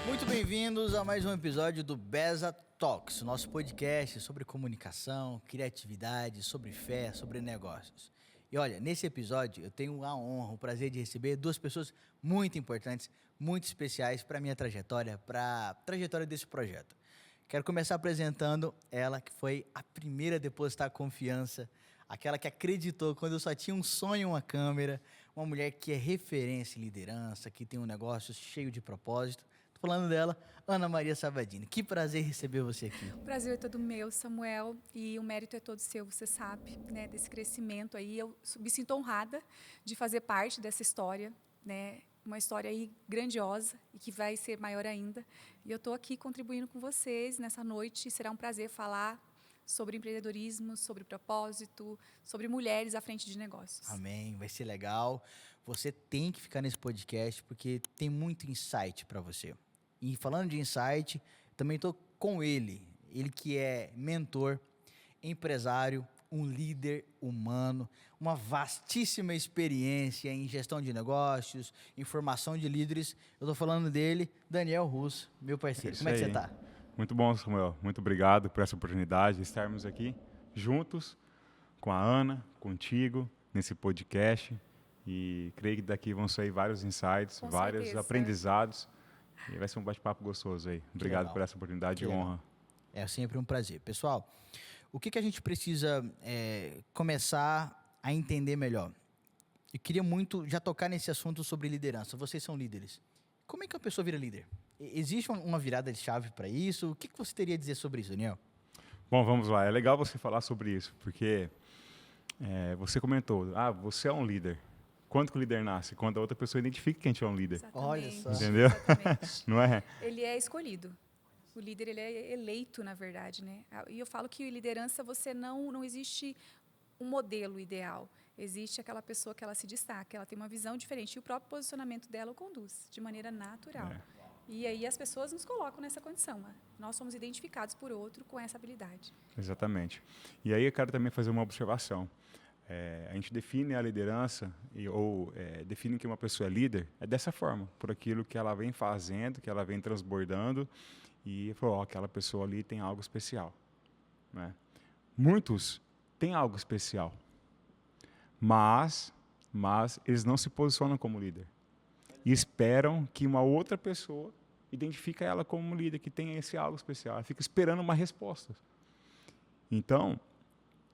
Muito bem-vindos a mais um episódio do Beza Talks, nosso podcast sobre comunicação, criatividade, sobre fé, sobre negócios. E olha, nesse episódio eu tenho a honra, o prazer de receber duas pessoas muito importantes, muito especiais para a minha trajetória, para a trajetória desse projeto. Quero começar apresentando ela, que foi a primeira a depositar confiança, aquela que acreditou quando eu só tinha um sonho e uma câmera, uma mulher que é referência em liderança, que tem um negócio cheio de propósito. Estou falando dela, Ana Maria Sabadini. Que prazer receber você aqui. O prazer é todo meu, Samuel, e o mérito é todo seu, você sabe, né, desse crescimento aí. Eu me sinto honrada de fazer parte dessa história, né, uma história aí grandiosa e que vai ser maior ainda. E eu estou aqui contribuindo com vocês nessa noite e será um prazer falar sobre empreendedorismo, sobre propósito, sobre mulheres à frente de negócios. Amém, vai ser legal. Você tem que ficar nesse podcast porque tem muito insight para você. E falando de insight, também estou com ele que é mentor, empresário, um líder humano, uma vastíssima experiência em gestão de negócios, em formação de líderes. Eu estou falando dele, Daniel Russo, meu parceiro. Como é que você está? Muito bom, Samuel. Muito obrigado por essa oportunidade de estarmos aqui juntos com a Ana, contigo, nesse podcast. E creio que daqui vão sair vários insights, Com vários certeza. aprendizados. E vai ser um bate-papo gostoso aí. Obrigado por essa oportunidade e honra. É sempre um prazer. Pessoal, o que a gente precisa começar a entender melhor? Eu queria muito já tocar nesse assunto sobre liderança. Vocês são líderes. Como é que a pessoa vira líder? Existe uma virada de chave para isso? O que você teria a dizer sobre isso, Daniel? Bom, vamos lá. É legal você falar sobre isso, porque você comentou, você é um líder. Quando que o líder nasce? Quando a outra pessoa identifica que a gente é um líder. Exatamente. Olha só. Entendeu? Exatamente. Não é? Ele é escolhido. O líder, ele é eleito, na verdade, né? E eu falo que liderança, você não existe um modelo ideal. Existe aquela pessoa que ela se destaca, ela tem uma visão diferente. E o próprio posicionamento dela o conduz de maneira natural. E aí as pessoas nos colocam nessa condição. Nós somos identificados por outro com essa habilidade. Exatamente. E aí eu quero também fazer uma observação. A gente define a liderança define que uma pessoa é líder dessa forma, por aquilo que ela vem fazendo, que ela vem transbordando e falou, aquela pessoa ali tem algo especial. Né? Muitos têm algo especial, mas eles não se posicionam como líder e esperam que uma outra pessoa identifique ela como líder, que tem esse algo especial. Ela fica esperando uma resposta. Então,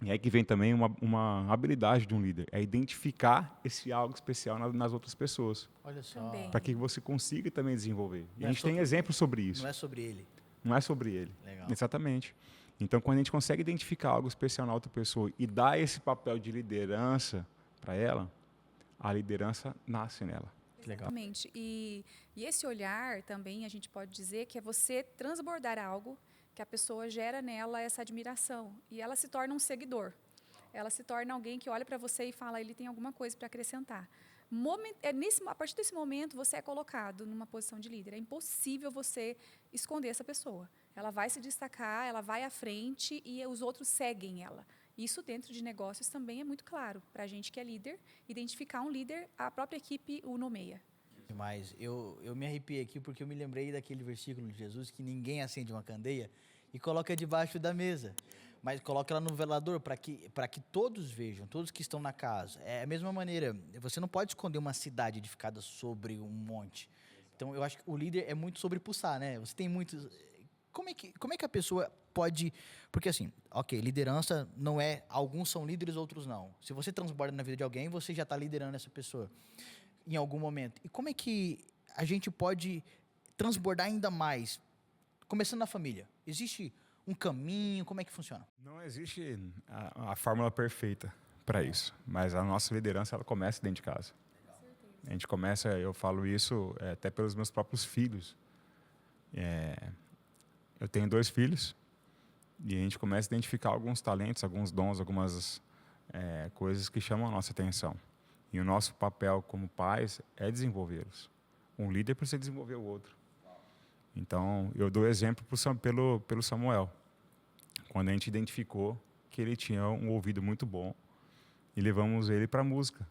e aí que vem também uma habilidade de um líder, é identificar esse algo especial nas outras pessoas. Olha só. Para que você consiga também desenvolver. E Não a é gente tem sobre exemplos sobre isso. Não é sobre ele. Não é sobre ele. Legal. Exatamente. Então, quando a gente consegue identificar algo especial na outra pessoa e dar esse papel de liderança para ela, a liderança nasce nela. Legal. Exatamente. E esse olhar também, a gente pode dizer que é você transbordar algo que a pessoa gera nela essa admiração. E ela se torna um seguidor. Ela se torna alguém que olha para você e fala, ele tem alguma coisa para acrescentar. A partir desse momento, você é colocado numa posição de líder. É impossível você esconder essa pessoa. Ela vai se destacar, ela vai à frente e os outros seguem ela. Isso dentro de negócios também é muito claro. Para a gente que é líder, identificar um líder, a própria equipe o nomeia. Mas eu me arrepiei aqui porque eu me lembrei daquele versículo de Jesus que ninguém acende uma candeia e coloca debaixo da mesa, mas coloca ela no velador para que todos vejam, todos que estão na casa. É a mesma maneira, você não pode esconder uma cidade edificada sobre um monte. Então eu acho que o líder é muito sobre pulsar, né? Você tem muitos... Como é que a pessoa pode... Porque assim, ok, liderança não é... Alguns são líderes, outros não. Se você transborda na vida de alguém, você já está liderando essa pessoa em algum momento. E como é que a gente pode transbordar ainda mais? Começando na família. Existe um caminho? Como é que funciona? Não existe a fórmula perfeita para isso, mas a nossa liderança ela começa dentro de casa. A gente começa, eu falo isso até pelos meus próprios filhos. Eu tenho 2 filhos e a gente começa a identificar alguns talentos, alguns dons, algumas coisas que chamam a nossa atenção. E o nosso papel como pais é desenvolvê-los. Um líder precisa desenvolver o outro. Então, eu dou exemplo pelo Samuel. Quando a gente identificou que ele tinha um ouvido muito bom e levamos ele para a música.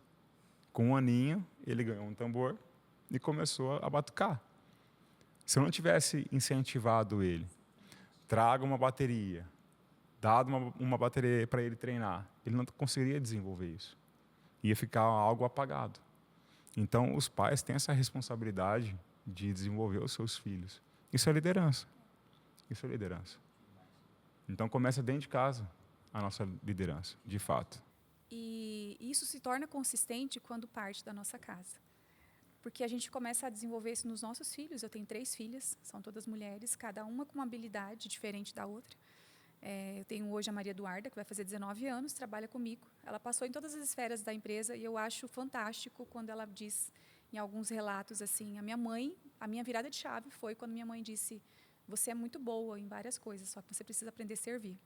Com 1 aninho, ele ganhou um tambor e começou a batucar. Se eu não tivesse incentivado ele, traga uma bateria, dado uma bateria para ele treinar, ele não conseguiria desenvolver isso. Ia ficar algo apagado. Então, os pais têm essa responsabilidade de desenvolver os seus filhos. Isso é liderança. Isso é liderança. Então, começa dentro de casa a nossa liderança, de fato. E isso se torna consistente quando parte da nossa casa. Porque a gente começa a desenvolver isso nos nossos filhos. Eu tenho 3 filhas, são todas mulheres, cada uma com uma habilidade diferente da outra. Eu tenho hoje a Maria Eduarda, que vai fazer 19 anos, trabalha comigo. Ela passou em todas as esferas da empresa e eu acho fantástico quando ela diz, em alguns relatos, assim, a minha virada de chave foi quando minha mãe disse: você é muito boa em várias coisas, só que você precisa aprender a servir.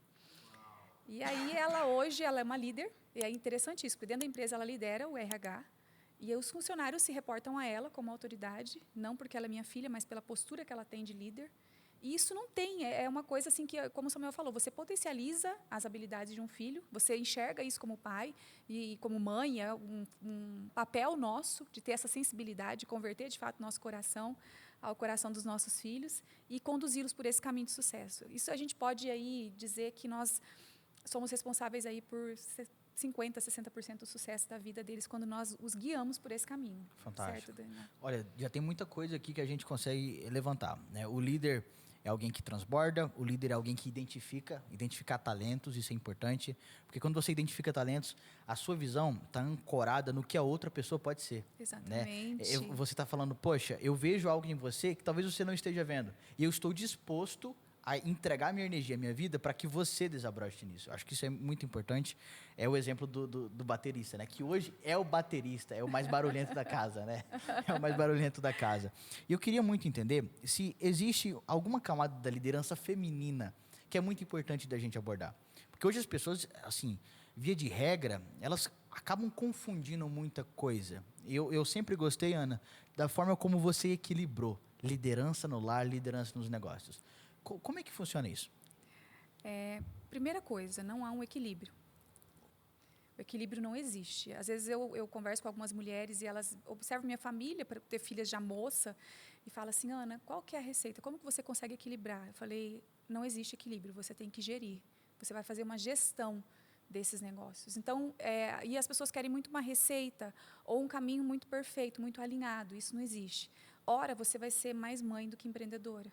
E aí hoje ela é uma líder, e é interessantíssimo, porque dentro da empresa ela lidera o RH, e os funcionários se reportam a ela como autoridade, não porque ela é minha filha, mas pela postura que ela tem de líder. E isso não tem, é uma coisa assim que, como o Samuel falou, você potencializa as habilidades de um filho, você enxerga isso como pai e como mãe, é um papel nosso de ter essa sensibilidade, de converter de fato nosso coração ao coração dos nossos filhos e conduzi-los por esse caminho de sucesso. Isso a gente pode aí dizer que nós somos responsáveis aí por 50%, 60% do sucesso da vida deles quando nós os guiamos por esse caminho. Fantástico. Certo, Daniel? Olha, já tem muita coisa aqui que a gente consegue levantar, né? O líder é alguém que transborda, o líder é alguém que identifica talentos, isso é importante, porque quando você identifica talentos, a sua visão está ancorada no que a outra pessoa pode ser. Exatamente. Né? Você está falando, poxa, eu vejo algo em você que talvez você não esteja vendo, e eu estou disposto a entregar minha energia, minha vida, para que você desabroche nisso. Acho que isso é muito importante. É o exemplo do baterista, né? Que hoje é o baterista, é o mais barulhento da casa, né? É o mais barulhento da casa. E eu queria muito entender se existe alguma camada da liderança feminina que é muito importante da gente abordar. Porque hoje as pessoas, assim, via de regra, elas acabam confundindo muita coisa. Eu sempre gostei, Ana, da forma como você equilibrou liderança no lar, liderança nos negócios. Como é que funciona isso? Primeira coisa, não há um equilíbrio. O equilíbrio não existe. Às vezes eu converso com algumas mulheres e elas observam minha família, para ter filhas já moça, e falam assim: Ana, qual que é a receita? Como que você consegue equilibrar? Eu falei: não existe equilíbrio, você tem que gerir. Você vai fazer uma gestão desses negócios. Então, e as pessoas querem muito uma receita ou um caminho muito perfeito, muito alinhado. Isso não existe. Ora, você vai ser mais mãe do que empreendedora.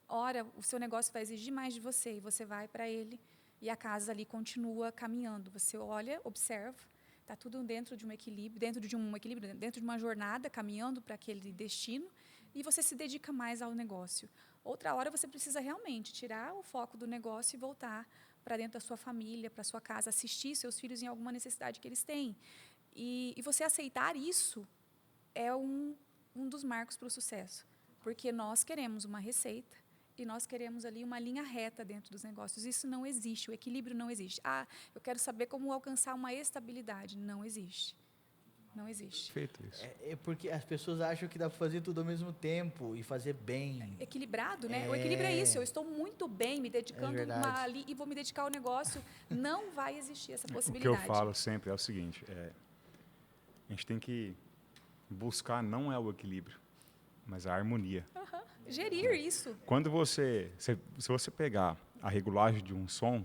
Ora, o seu negócio vai exigir mais de você e você vai para ele e a casa ali continua caminhando. Você olha, observa, está tudo dentro de um equilíbrio, dentro de uma jornada, caminhando para aquele destino e você se dedica mais ao negócio. Outra hora você precisa realmente tirar o foco do negócio e voltar para dentro da sua família, para a sua casa, assistir seus filhos em alguma necessidade que eles têm. E você aceitar isso é um dos marcos para o sucesso, porque nós queremos uma receita, e nós queremos ali uma linha reta dentro dos negócios. Isso não existe, o equilíbrio não existe. Eu quero saber como alcançar uma estabilidade. Não existe. Não existe. Feito isso. É porque as pessoas acham que dá para fazer tudo ao mesmo tempo e fazer bem. Equilibrado, né? O equilíbrio é isso. Eu estou muito bem me dedicando ali e vou me dedicar ao negócio. Não vai existir essa possibilidade. O que eu falo sempre é o seguinte, a gente tem que buscar não é o equilíbrio, mas a harmonia. Gerir isso. Quando se você pegar a regulagem de um som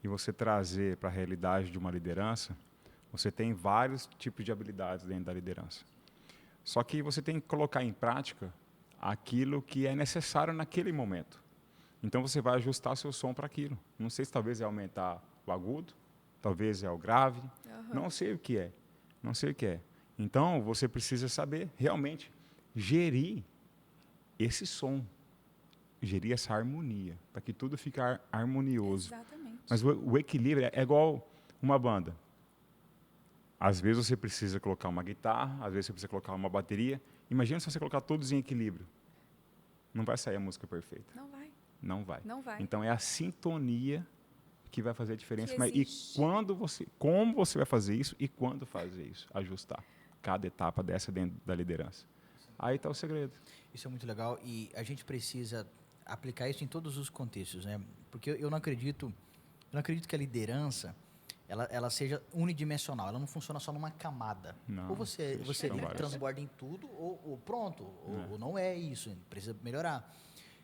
e você trazer para a realidade de uma liderança, você tem vários tipos de habilidades dentro da liderança. Só que você tem que colocar em prática aquilo que é necessário naquele momento. Então você vai ajustar seu som para aquilo. Não sei se talvez é aumentar o agudo, talvez é o grave, não sei o que é. Não sei o que é. Então você precisa saber realmente gerir esse som, gerir essa harmonia, para que tudo fique harmonioso. Exatamente. Mas o equilíbrio é igual uma banda. Às vezes você precisa colocar uma guitarra, às vezes você precisa colocar uma bateria. Imagina se você colocar todos em equilíbrio. Não vai sair a música perfeita. Não vai. Não vai. Não vai. Então é a sintonia que vai fazer a diferença. E Como você vai fazer isso e quando fazer isso, ajustar cada etapa dessa dentro da liderança. Aí está o segredo. Isso é muito legal e a gente precisa aplicar isso em todos os contextos, né? Porque eu não acredito que a liderança ela seja unidimensional, ela não funciona só numa camada. Não, Ou você são várias. transborda em tudo, ou pronto, ou não é isso, precisa melhorar.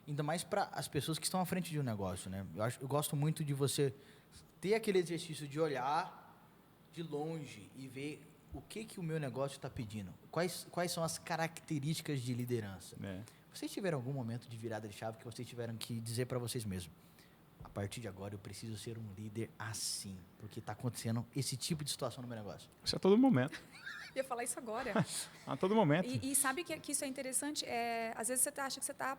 Ainda mais para as pessoas que estão à frente de um negócio, né? Eu gosto muito de você ter aquele exercício de olhar de longe e ver o que o meu negócio está pedindo. Quais são as características de liderança? É. Vocês tiveram algum momento de virada de chave que vocês tiveram que dizer para vocês mesmos: a partir de agora eu preciso ser um líder assim, porque está acontecendo esse tipo de situação no meu negócio? Isso a todo momento. Eu ia falar isso agora. A todo momento. E sabe que isso é interessante? Às vezes você acha que você está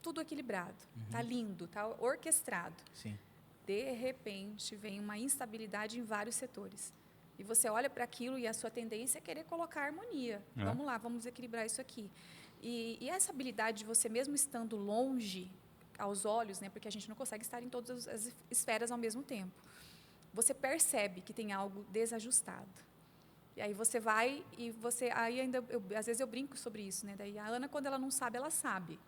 tudo equilibrado, está lindo, está orquestrado. Sim. De repente, vem uma instabilidade em vários setores. E você olha para aquilo e a sua tendência é querer colocar harmonia. É. Vamos lá, vamos equilibrar isso aqui. E essa habilidade de você, mesmo estando longe aos olhos, né, porque a gente não consegue estar em todas as esferas ao mesmo tempo, você percebe que tem algo desajustado. E aí você vai e você... Aí ainda, às vezes eu brinco sobre isso, né? Daí a Ana, quando ela não sabe, ela sabe.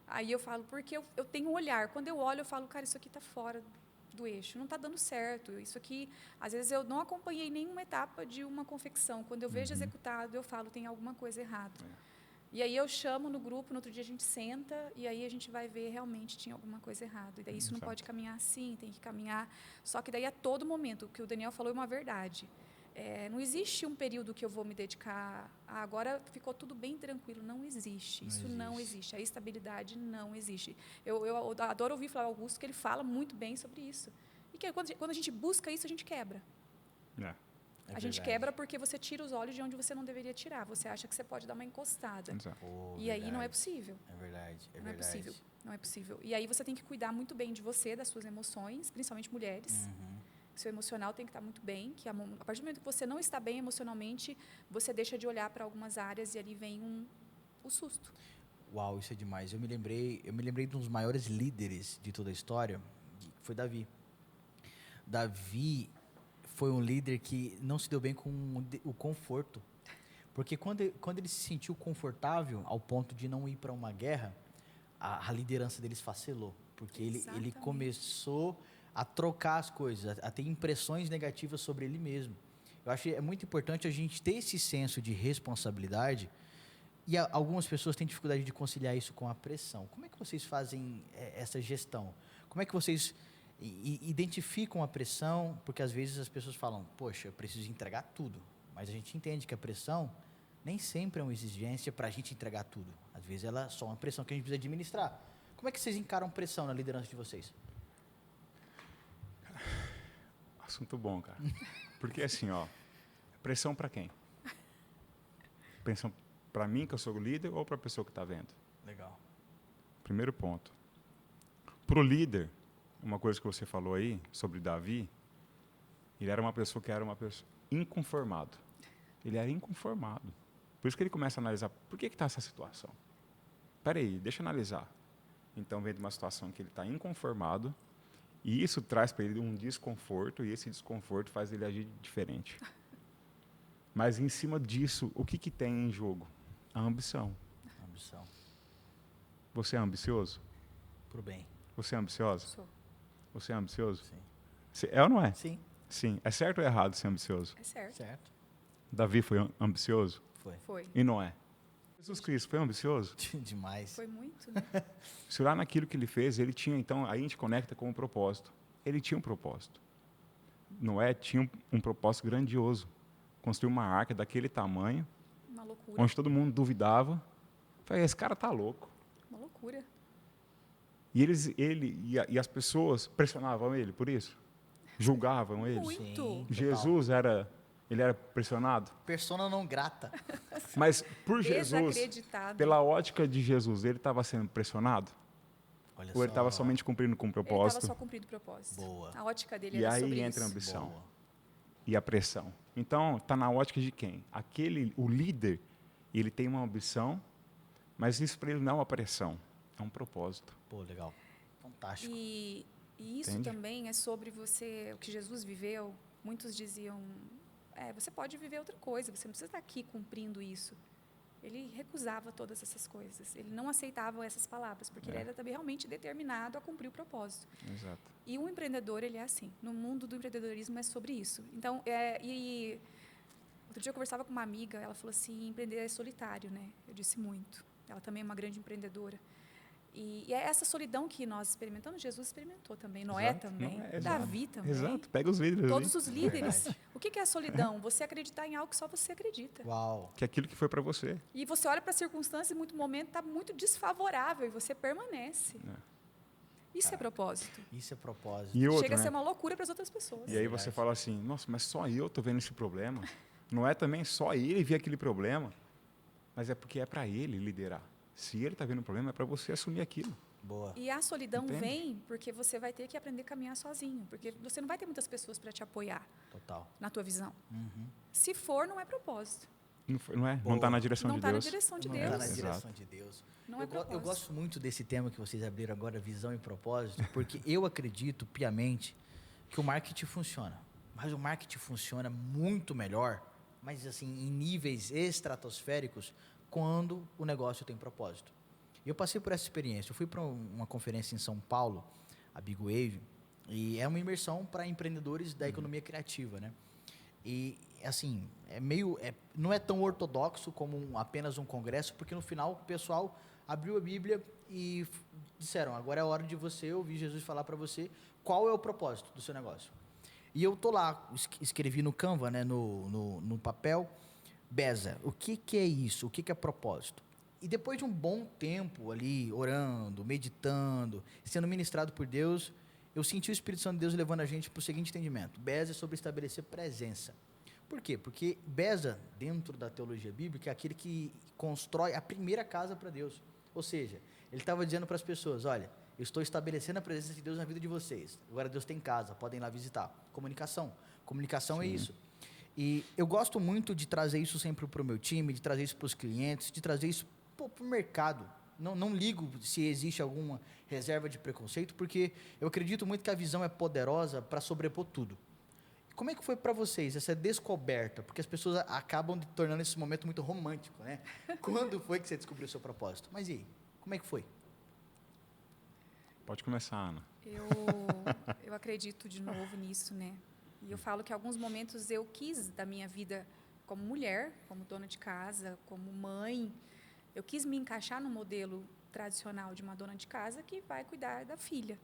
Aí eu falo, porque eu tenho um olhar. Quando eu olho, eu falo, cara, isso aqui está fora do eixo, não está dando certo. Isso aqui, às vezes eu não acompanhei nenhuma etapa de uma confecção. Quando eu vejo executado, eu falo, tem alguma coisa errada. E aí eu chamo no grupo, no outro dia a gente senta e aí a gente vai ver realmente tinha alguma coisa errada. E daí isso não pode caminhar assim, tem que caminhar. Só que daí a todo momento, o que o Daniel falou é uma verdade. Não existe um período que eu vou me dedicar agora ficou tudo bem tranquilo. Não existe. Isso não existe. A estabilidade não existe. Eu adoro ouvir Flávio Augusto, que ele fala muito bem sobre isso. E que quando a gente busca isso, a gente quebra. A gente quebra porque você tira os olhos de onde você não deveria tirar. Você acha que você pode dar uma encostada. E aí não é possível. É verdade. Não é possível. Não é possível. E aí você tem que cuidar muito bem de você, das suas emoções, principalmente mulheres. Seu emocional tem que estar muito bem, que a partir do momento que você não está bem emocionalmente, você deixa de olhar para algumas áreas e ali vem o susto. Uau, isso é demais. Eu me lembrei de um dos maiores líderes de toda a história, que foi Davi. Davi foi um líder que não se deu bem com o conforto. Porque quando ele se sentiu confortável ao ponto de não ir para uma guerra, a liderança dele esfacelou. Porque ele começou a trocar as coisas, a ter impressões negativas sobre ele mesmo. Eu acho que é muito importante a gente ter esse senso de responsabilidade e algumas pessoas têm dificuldade de conciliar isso com a pressão. Como é que vocês fazem essa gestão? Como é que vocês identificam a pressão? Porque às vezes as pessoas falam, poxa, eu preciso entregar tudo. Mas a gente entende que a pressão nem sempre é uma exigência para a gente entregar tudo. Às vezes ela é só uma pressão que a gente precisa administrar. Como é que vocês encaram pressão na liderança de vocês? Assunto bom, cara. Porque assim, pressão para quem? Pressão para mim, que eu sou o líder, ou para a pessoa que está vendo? Legal. Primeiro ponto. Para o líder, uma coisa que você falou aí sobre Davi, ele era uma pessoa que era uma pessoa inconformado. Ele era inconformado. Por isso que ele começa a analisar, por que está essa situação? Espera aí, deixa eu analisar. Então, vem de uma situação que ele está inconformado, e isso traz para ele um desconforto, e esse desconforto faz ele agir diferente. Mas, em cima disso, o que tem em jogo? A ambição. Ambição. Você é ambicioso? Pro bem. Você é ambiciosa? Sou. Você é ambicioso? Sim. É ou não é? Sim. Sim. É certo ou errado ser ambicioso? É certo. Certo. Davi foi ambicioso? Foi. E não é? Jesus Cristo foi ambicioso? Demais. Foi muito, né? Se olhar naquilo que ele fez, ele tinha, então, aí a gente conecta com o propósito. Ele tinha um propósito. Noé tinha um propósito grandioso. Construiu uma arca daquele tamanho, Uma loucura. onde todo mundo duvidava. Falei, esse cara tá louco. Uma loucura. E as pessoas pressionavam ele por isso? Julgavam ele? Muito. Sim, Jesus ele era pressionado? Persona não grata. Mas por Jesus, Desacreditado. pela ótica de Jesus, ele estava sendo pressionado? Olha Ou ele estava só. somente cumprindo com o Ele estava propósito? só cumprindo o propósito. Boa. A ótica dele E era aí sobre entra a isso. ambição Boa. e a pressão. Então, está na ótica de quem? O líder, ele tem uma ambição, mas isso para ele não é uma pressão, é um propósito. Pô, legal. Fantástico. E isso Entende? também é sobre você, o que Jesus viveu. Muitos diziam, você pode viver outra coisa, você não precisa estar aqui cumprindo isso. Ele recusava todas essas coisas. Ele não aceitava essas palavras, porque ele era também realmente determinado a cumprir o propósito. Exato. E o empreendedor, ele é assim. No mundo do empreendedorismo é sobre isso. Então, outro dia eu conversava com uma amiga, ela falou assim, empreender é solitário, né? Eu disse muito. Ela também é uma grande empreendedora. E é essa solidão que nós experimentamos, Jesus experimentou também, Noé Exato. também, Não, Davi também. Exato, pega os líderes Todos ali. os líderes. Verdade. O que é a solidão? Você acreditar em algo que só você acredita. Uau. Que é aquilo que foi para você. E você olha para a circunstância e, em muito momento, está muito desfavorável e você permanece. Isso é propósito. Isso é propósito. E outro, Chega a né? ser uma loucura para as outras pessoas. E aí você fala assim, nossa, mas só eu tô vendo esse problema. Não é também só ele ver aquele problema, mas é porque é para ele liderar. Se ele está vendo o problema, é para você assumir aquilo. Boa. E a solidão Entende? vem porque você vai ter que aprender a caminhar sozinho, porque você não vai ter muitas pessoas para te apoiar Total. na tua visão. Uhum. Se for, não é propósito. Não é? Boa. Não está na direção Não de está na Deus. direção de Não Deus. está na Exato. direção de Deus. Não é Eu propósito. gosto muito desse tema que vocês abriram agora, visão e propósito, porque eu acredito piamente que o marketing funciona. Mas o marketing funciona muito melhor, mas assim, em níveis estratosféricos, quando o negócio tem propósito. E eu passei por essa experiência. Eu fui para uma conferência em São Paulo, a Big Wave, e é uma imersão para empreendedores da economia criativa, né? E, assim, não é tão ortodoxo como apenas um congresso, porque no final o pessoal abriu a Bíblia e disseram, agora é a hora de você ouvir Jesus falar para você qual é o propósito do seu negócio. E eu tô lá, escrevi no Canva, né, no papel, Beza, o que é isso? O que é propósito? E depois de um bom tempo ali, orando, meditando, sendo ministrado por Deus, eu senti o Espírito Santo de Deus levando a gente para o seguinte entendimento. Beza é sobre estabelecer presença. Por quê? Porque Beza, dentro da teologia bíblica, é aquele que constrói a primeira casa para Deus. Ou seja, ele estava dizendo para as pessoas, olha, eu estou estabelecendo a presença de Deus na vida de vocês. Agora Deus tem casa, podem ir lá visitar. Comunicação. Comunicação é isso. E eu gosto muito de trazer isso sempre para o meu time, de trazer isso para os clientes, de trazer isso para o mercado. Não ligo se existe alguma reserva de preconceito, porque eu acredito muito que a visão é poderosa para sobrepor tudo. Como é que foi para vocês essa descoberta? Porque as pessoas acabam tornando esse momento muito romântico, né? Quando foi que você descobriu o seu propósito? Mas e aí? Como é que foi? Pode começar, Ana. Eu acredito de novo nisso, né? E eu falo que em alguns momentos eu quis da minha vida como mulher, como dona de casa, como mãe, eu quis me encaixar no modelo tradicional de uma dona de casa que vai cuidar da filha.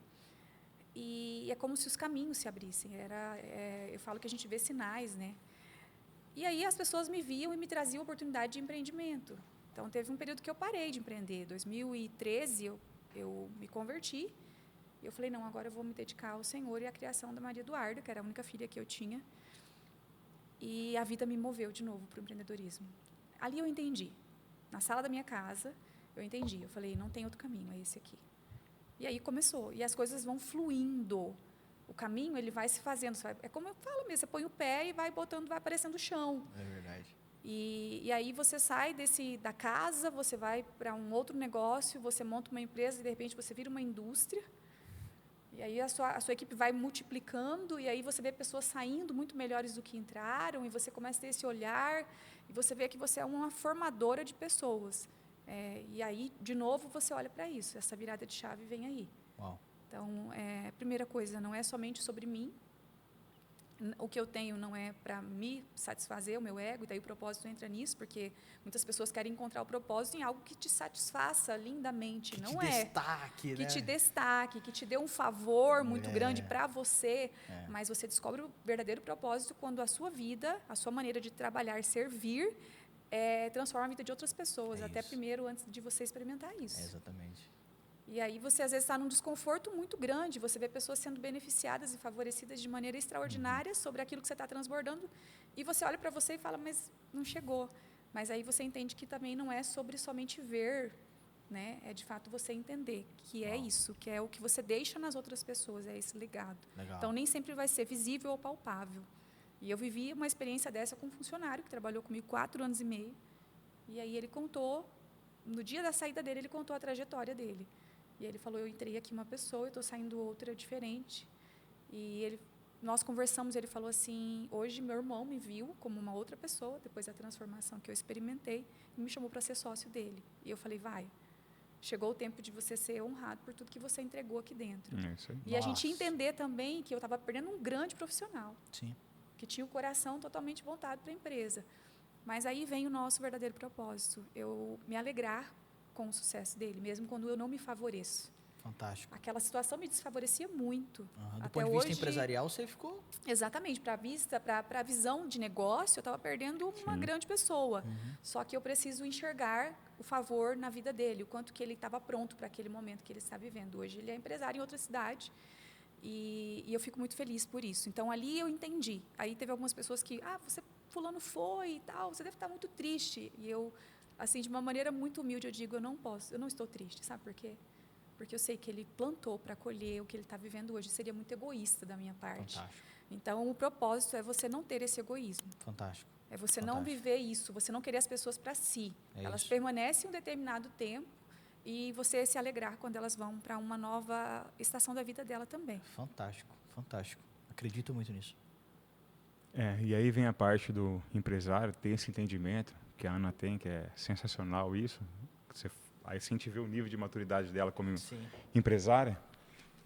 E é como se os caminhos se abrissem. Eu falo que a gente vê sinais, né? E aí as pessoas me viam e me traziam oportunidade de empreendimento. Então, teve um período que eu parei de empreender. Em 2013, eu me converti. E eu falei, não, agora eu vou me dedicar ao Senhor e à criação da Maria Eduarda, que era a única filha que eu tinha. E a vida me moveu de novo para o empreendedorismo. Ali eu entendi. Na sala da minha casa, eu entendi. Eu falei, não tem outro caminho, é esse aqui. E aí começou. E as coisas vão fluindo. O caminho, ele vai se fazendo. É como eu falo mesmo, você põe o pé e vai botando, vai aparecendo o chão. É verdade. E aí você sai da casa, você vai para um outro negócio, você monta uma empresa e, de repente, você vira uma indústria. E aí a sua equipe vai multiplicando, e aí você vê pessoas saindo muito melhores do que entraram, e você começa a ter esse olhar, e você vê que você é uma formadora de pessoas. E aí, de novo, você olha para isso, essa virada de chave vem aí. Uau. Então, a primeira coisa, não é somente sobre mim, o que eu tenho não é para me satisfazer o meu ego, e daí o propósito entra nisso, porque muitas pessoas querem encontrar o propósito em algo que te satisfaça lindamente, Que não te é? destaque, Que né? te destaque, que te dê um favor muito grande para você, É. mas você descobre o verdadeiro propósito quando a sua vida, a sua maneira de trabalhar, servir, transforma a vida de outras pessoas, É até isso. primeiro antes de você experimentar isso. Exatamente. E aí você, às vezes, está num desconforto muito grande, você vê pessoas sendo beneficiadas e favorecidas de maneira extraordinária sobre aquilo que você está transbordando, e você olha para você e fala, mas não chegou. Mas aí você entende que também não é sobre somente ver, né? É, de fato, você entender que é isso, que é o que você deixa nas outras pessoas, é esse legado. Legal. Então, nem sempre vai ser visível ou palpável. E eu vivi uma experiência dessa com um funcionário que trabalhou comigo 4 anos e meio, e aí ele contou, no dia da saída dele, ele contou a trajetória dele. E ele falou, eu entrei aqui uma pessoa, eu estou saindo outra diferente. E nós conversamos, ele falou assim, hoje meu irmão me viu como uma outra pessoa, depois da transformação que eu experimentei, e me chamou para ser sócio dele. E eu falei, vai. Chegou o tempo de você ser honrado por tudo que você entregou aqui dentro. É isso aí. E a gente Nossa. entender também que eu estava perdendo um grande profissional, Sim. que tinha o coração totalmente voltado para a empresa. Mas aí vem o nosso verdadeiro propósito, eu me alegrar com o sucesso dele, mesmo quando eu não me favoreço. Fantástico. Aquela situação me desfavorecia muito. Aham. Do Até ponto de vista hoje, empresarial, você ficou... exatamente, para a visão de negócio, eu estava perdendo uma Sim. grande pessoa. Uhum. Só que eu preciso enxergar o favor na vida dele, o quanto que ele estava pronto para aquele momento que ele está vivendo. Hoje ele é empresário em outra cidade e eu fico muito feliz por isso. Então ali eu entendi. Aí teve algumas pessoas que, você fulano foi e tal, você deve estar muito triste. E eu, assim, de uma maneira muito humilde, eu digo, eu não estou triste, sabe por quê? Porque eu sei que ele plantou para colher o que ele está vivendo hoje. Seria muito egoísta da minha parte. Fantástico. Então, o propósito é você não ter esse egoísmo. Fantástico. É você não Fantástico. viver isso, você não querer as pessoas para si. É Elas isso. permanecem um determinado tempo e você se alegrar quando elas vão para uma nova estação da vida dela também. Fantástico. Fantástico. Acredito muito nisso. E aí vem a parte do empresário ter esse entendimento que a Ana tem, que é sensacional isso. Aí a gente vê o nível de maturidade dela como Sim. empresária,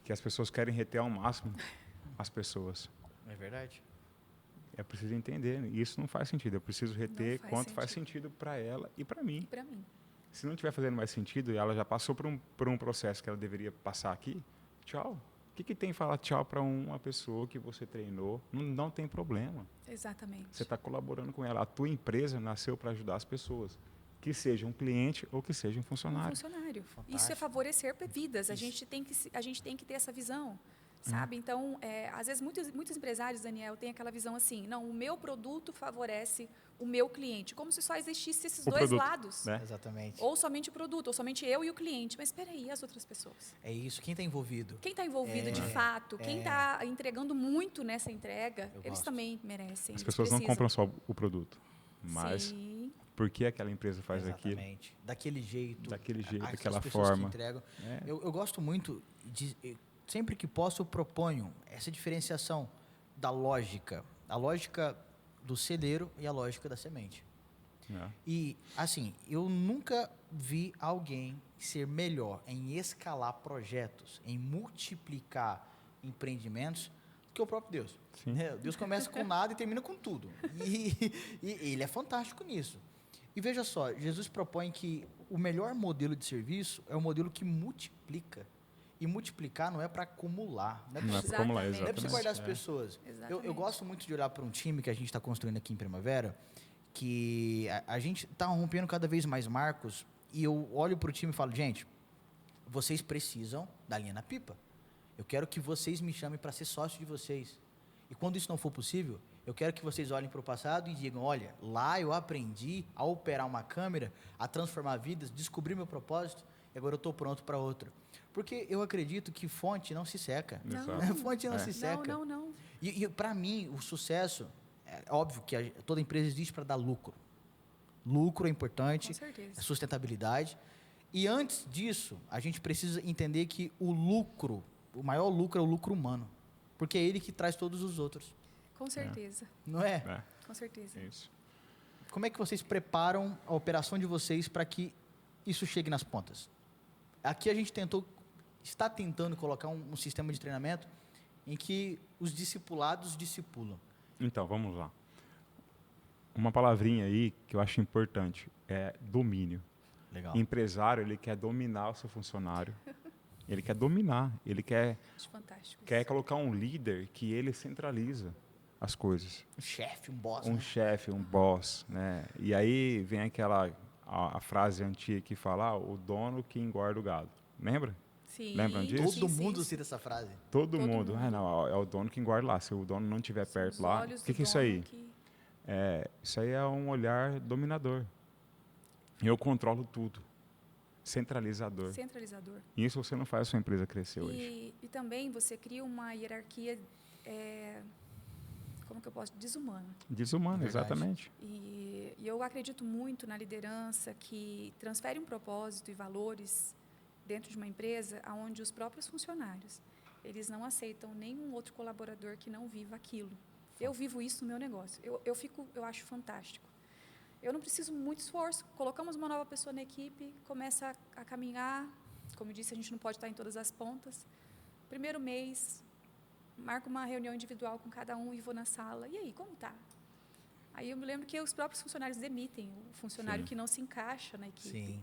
que as pessoas querem reter ao máximo as pessoas. É verdade. É preciso entender, isso não faz sentido. Eu preciso reter faz quanto faz sentido para ela e para mim. E para mim. Se não estiver fazendo mais sentido e ela já passou por um processo que ela deveria passar aqui, tchau. O que tem falar tchau para uma pessoa que você treinou? Não tem problema. Exatamente. Você está colaborando com ela. A tua empresa nasceu para ajudar as pessoas, que seja um cliente ou que seja um Um funcionário. funcionário. Fantástico. Isso é favorecer vidas. A Isso. gente tem que ter essa visão, sabe? Então, às vezes, muitos empresários, Daniel, têm aquela visão assim, não, o meu produto favorece o meu cliente, como se só existisse esses O dois produto, lados. né? Exatamente. Ou somente o produto, ou somente eu e o cliente. Mas espera aí, as outras pessoas? É isso. Quem está envolvido? Quem está envolvido de fato, quem está entregando muito nessa entrega, Eu eles gosto. também merecem. As eles pessoas não precisam. compram só o produto, mas Sim, por que aquela empresa faz aquilo? Exatamente. Daquele jeito. Daquele jeito, As daquela pessoas forma. Que entregam. É. Eu gosto muito sempre que posso eu proponho essa diferenciação da lógica, a lógica do celeiro e a lógica da semente. É. E assim, eu nunca vi alguém ser melhor em escalar projetos, em multiplicar empreendimentos que o próprio Deus. Sim. Né? Deus começa com nada e termina com tudo. E ele é fantástico nisso. E veja só, Jesus propõe que o melhor modelo de serviço é o modelo que multiplica. E multiplicar não é para acumular. Não é Não é para para acumular, Exatamente. não é para você exatamente. guardar as É. pessoas. Exatamente. Eu gosto muito de olhar para um time que a gente está construindo aqui em Primavera, que a gente está rompendo cada vez mais marcos, e eu olho para o time e falo, gente, vocês precisam da linha na pipa. Eu quero que vocês me chamem para ser sócio de vocês. E quando isso não for possível, eu quero que vocês olhem para o passado e digam, olha, lá eu aprendi a operar uma câmera, a transformar vidas, descobri meu propósito, e agora eu estou pronto para outra. Porque eu acredito que fonte não se seca. Exato. Fonte não É. se seca. Não. E para mim, o sucesso, é óbvio que toda empresa existe para dar lucro. Lucro é importante, Com certeza. é sustentabilidade. E antes disso, a gente precisa entender que o maior lucro é o lucro humano. Porque é ele que traz todos os outros. Com certeza. Não é? É, Com certeza. é isso. Como é que vocês preparam a operação de vocês para que isso chegue nas pontas? Aqui a gente está tentando colocar um sistema de treinamento em que os discipulados discipulam. Então, vamos lá. Uma palavrinha aí que eu acho importante é domínio. Legal. Empresário, ele quer dominar o seu funcionário. Ele quer dominar. Ele quer Acho fantástico. colocar um líder que ele centraliza as coisas. Um chefe, um boss. Um né? chefe, um boss, né? E aí vem a frase antiga que fala, o dono que engorda o gado. Lembra? Sim. Lembram disso? Todo sim, mundo sim. cita essa frase. Todo Todo mundo. mundo. Ah, não, é o dono que engorda lá. Se o dono não estiver São perto os lá, olhos o que do é isso dono aí? Isso aí é um olhar dominador. Eu controlo tudo. Centralizador. Centralizador. E isso você não faz a sua empresa crescer hoje. E também você cria uma hierarquia, como que eu posso, desumana. Desumano, Verdade. exatamente. E eu acredito muito na liderança que transfere um propósito e valores dentro de uma empresa onde os próprios funcionários, eles não aceitam nenhum outro colaborador que não viva aquilo. Eu vivo isso no meu negócio. Eu acho fantástico. Eu não preciso muito esforço. Colocamos uma nova pessoa na equipe, começa a caminhar. Como eu disse, a gente não pode estar em todas as pontas. Primeiro mês, marco uma reunião individual com cada um e vou na sala. E aí, como tá? Aí eu me lembro que os próprios funcionários demitem o funcionário que não se encaixa na equipe. Sim.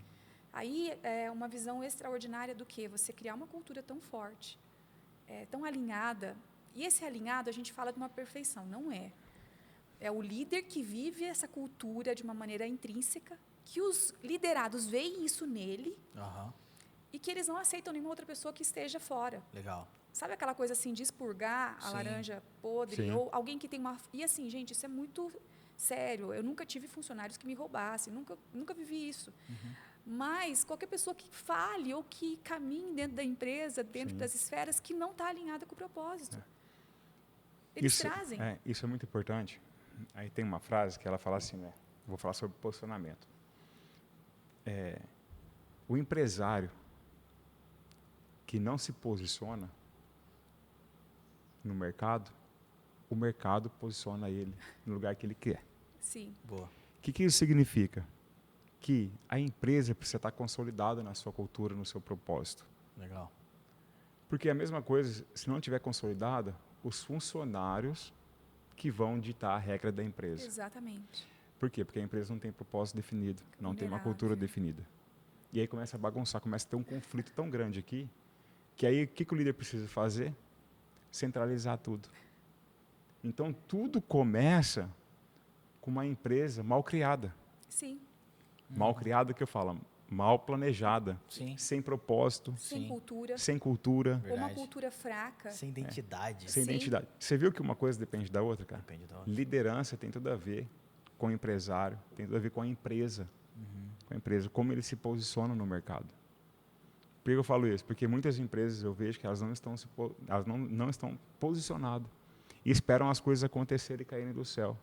Aí é uma visão extraordinária do que você criar uma cultura tão forte, tão alinhada. E esse alinhado, a gente fala de uma perfeição, não é. É o líder que vive essa cultura de uma maneira intrínseca, que os liderados veem isso nele Aham. e que eles não aceitam nenhuma outra pessoa que esteja fora. Legal. Sabe aquela coisa assim de expurgar a Sim. laranja podre? Sim. Ou alguém que tem uma... E assim, gente, isso é muito sério. Eu nunca tive funcionários que me roubassem, nunca vivi isso. Mas qualquer pessoa que fale ou que caminhe dentro da empresa, dentro Sim. das esferas, que não está alinhada com o propósito. Eles trazem. Isso é muito importante. Aí tem uma frase que ela fala assim, né? Vou falar sobre posicionamento. O empresário que não se posiciona no mercado, o mercado posiciona ele no lugar que ele quer. Sim, Boa. O que isso significa? Que a empresa precisa estar consolidada na sua cultura, no seu propósito. Legal. Porque é a mesma coisa, se não tiver consolidada, os funcionários que vão ditar a regra da empresa. exatamente. Por quê? Porque a empresa não tem propósito definido, não tem uma Vulnerável. cultura definida. E aí começa a bagunçar, começa a ter um conflito tão grande aqui, que aí o que o líder precisa fazer? Centralizar tudo. Então, tudo começa com uma empresa mal criada. Sim, Mal criada, que eu falo, mal planejada, Sim. sem propósito, sem Sim. cultura, sem cultura, ou uma Verdade. cultura fraca. Sem identidade. sem Sim. identidade. Você viu que uma coisa depende da outra, cara? Depende da outra. Liderança tem tudo a ver com o empresário, tem tudo a ver com a empresa. Com a empresa, como ele se posiciona no mercado. Por que eu falo isso? Porque muitas empresas eu vejo que elas não estão, elas não estão posicionadas e esperam as coisas acontecerem e caírem do céu.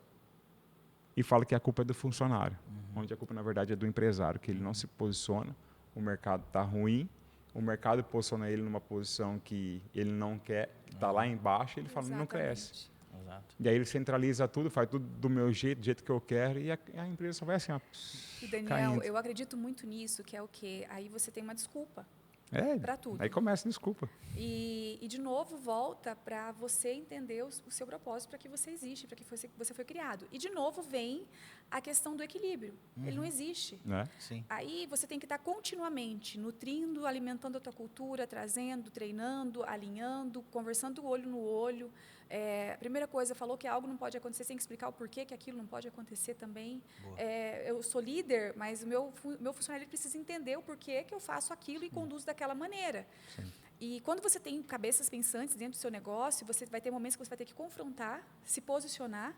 E fala que a culpa é do funcionário, onde a culpa, na verdade, é do empresário, que ele não se posiciona, o mercado está ruim, o mercado posiciona ele numa posição que ele não quer, está lá embaixo, e ele fala, não cresce. Exatamente. Exato. E aí ele centraliza tudo, faz tudo do meu jeito, do jeito que eu quero, e a empresa só vai assim, ó, E Daniel, caindo. eu acredito muito nisso, que é o quê? Aí você tem uma desculpa É, para tudo. aí começa, desculpa. E de novo, volta para você entender o seu propósito, para que você existe, para que você foi criado. E, de novo, vem a questão do equilíbrio. Ele não existe. Né? Sim. Aí você tem que estar continuamente nutrindo, alimentando a tua cultura, trazendo, treinando, alinhando, conversando olho no olho. A primeira coisa, falou que algo não pode acontecer, você tem que explicar o porquê que aquilo não pode acontecer também. Eu sou líder, mas o meu funcionário ele precisa entender o porquê que eu faço aquilo e conduzo daquela maneira. Sim. E quando você tem cabeças pensantes dentro do seu negócio, você vai ter momentos que você vai ter que confrontar, se posicionar,